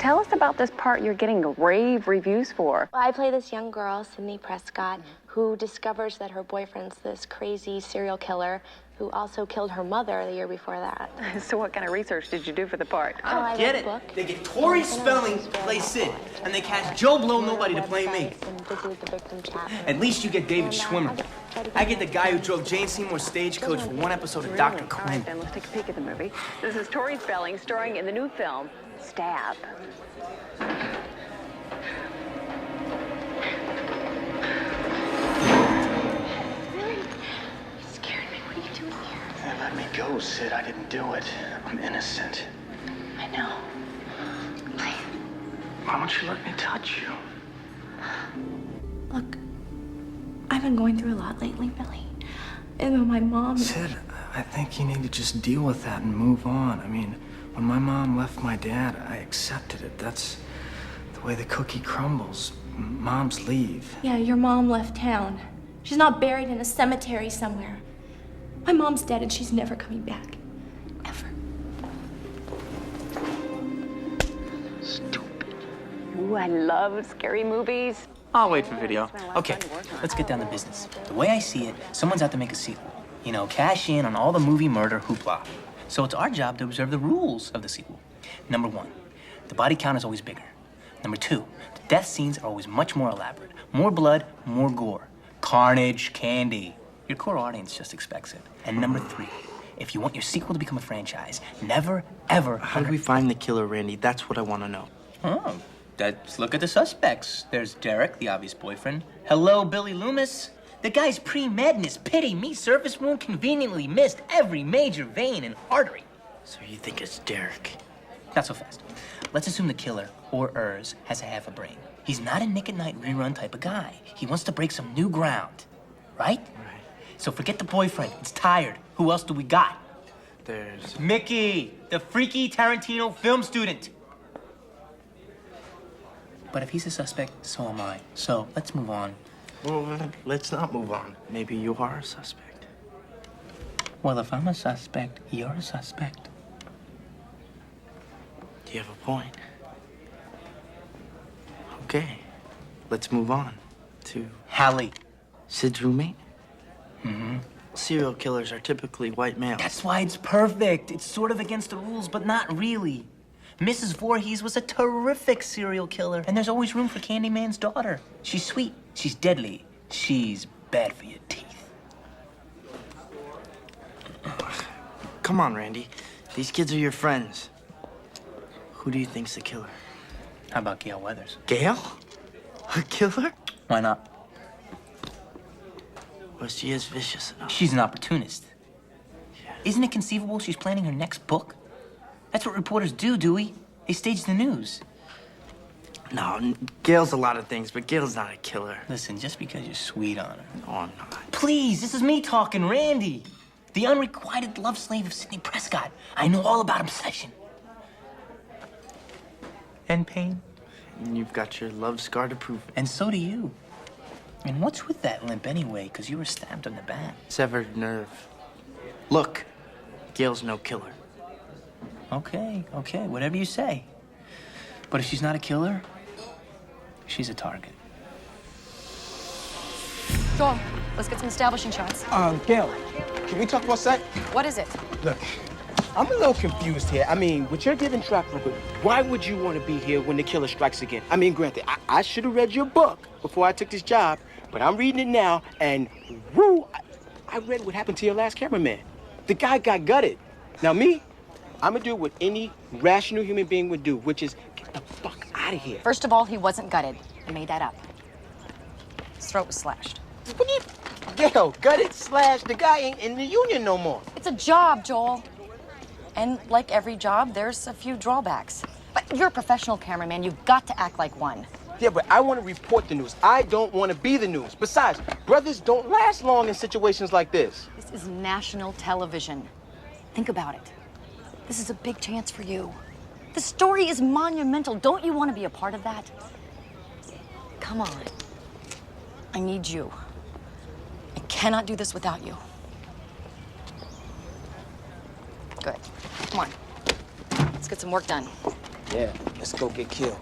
Tell us about this part you're getting rave reviews for. Well, I play this young girl, Sydney Prescott, who discovers that her boyfriend's this crazy serial killer who also killed her mother the year before that. So what kind of research did you do for the part? I Get read it. a book. They get Tori Spelling to play Sid, and they cast Joe Blow Nobody to play me. At least you get David Schwimmer. I get the guy who drove Jane Seymour's stagecoach for one episode of Dr. All right, Quinn. then let's take a peek at the movie. This is Tori Spelling, starring in the new film, Stab. Let me go, Sid. I didn't do it. I'm innocent. I know. Please. Why won't you let me touch you? Look, I've been going through a lot lately, Billy. And my mom... Sid, I think you need to just deal with that and move on. I mean, when my mom left my dad, I accepted it. That's the way the cookie crumbles. Moms leave. Yeah, your mom left town. She's not buried in a cemetery somewhere. My mom's dead and she's never coming back. Ever. Stupid. Ooh, I love scary movies. I'll wait for video. Okay, let's get down to business. The way I see it, someone's out to make a sequel. You know, cash in on all the movie murder hoopla. So it's our job to observe the rules of the sequel. Number one, the body count is always bigger. Number two, the death scenes are always much more elaborate. More blood, more gore. Carnage, candy. Your core audience just expects it. And number three, if you want your sequel to become a franchise, never, ever... How do we find the killer, Randy? That's what I want to know. Oh, let's look at the suspects. There's Derek, the obvious boyfriend. Hello, Billy Loomis. The guy's pre-madness, pity me, surface wound conveniently missed every major vein and artery. So you think it's Derek? Not so fast. Let's assume the killer, or Urs, has a half a brain. He's not a Nick at Night rerun type of guy. He wants to break some new ground, right? Right. So forget the boyfriend. It's tired. Who else do we got? There's... Mickey, the freaky Tarantino film student. But if he's a suspect, so am I. So let's move on. Well, let's not move on. Maybe you are a suspect. Well, if I'm a suspect, you're a suspect. Do you have a point? Okay, let's move on to Hallie. Sid's roommate. Mm-hmm. Serial killers are typically white males. That's why it's perfect. It's sort of against the rules, but not really. Mrs. Voorhees was a terrific serial killer, and there's always room for Candyman's daughter. She's sweet. She's deadly. She's bad for your teeth. Come on, Randy. These kids are your friends. Who do you think's the killer? How about Gail Weathers? Gail? A killer? Why not? Well, she is vicious enough. She's an opportunist. Yeah. Isn't it conceivable she's planning her next book? That's what reporters do, Dewey. They stage the news. No, Gail's a lot of things, but Gail's not a killer. Listen, just because you're sweet on her. No, I'm not. Please, this is me talking, Randy. The unrequited love slave of Sidney Prescott. I know all about obsession. And pain. And you've got your love scar to prove it. And so do you. And what's with that limp anyway? Because you were stabbed on the back. Severed nerve. Look, Gail's no killer. Okay, whatever you say. But if she's not a killer, she's a target. Joel, let's get some establishing shots. Gail, can we talk for a sec? What is it? Look, I'm a little confused here. I mean, with your given track record, why would you want to be here when the killer strikes again? I mean, granted, I should have read your book before I took this job, but I'm reading it now, and woo, I read what happened to your last cameraman. The guy got gutted. Now me, I'm gonna do what any rational human being would do, which is get the fuck out of here. First of all, he wasn't gutted. I made that up. His throat was slashed. What do you... Gail, gutted, slashed, the guy ain't in the union no more. It's a job, Joel. And like every job, there's a few drawbacks. But you're a professional cameraman. You've got to act like one. Yeah, but I want to report the news. I don't want to be the news. Besides, brothers don't last long in situations like this. This is national television. Think about it. This is a big chance for you. The story is monumental. Don't you want to be a part of that? Come on. I need you. I cannot do this without you. Good. Come on. Let's get some work done. Yeah, let's go get killed.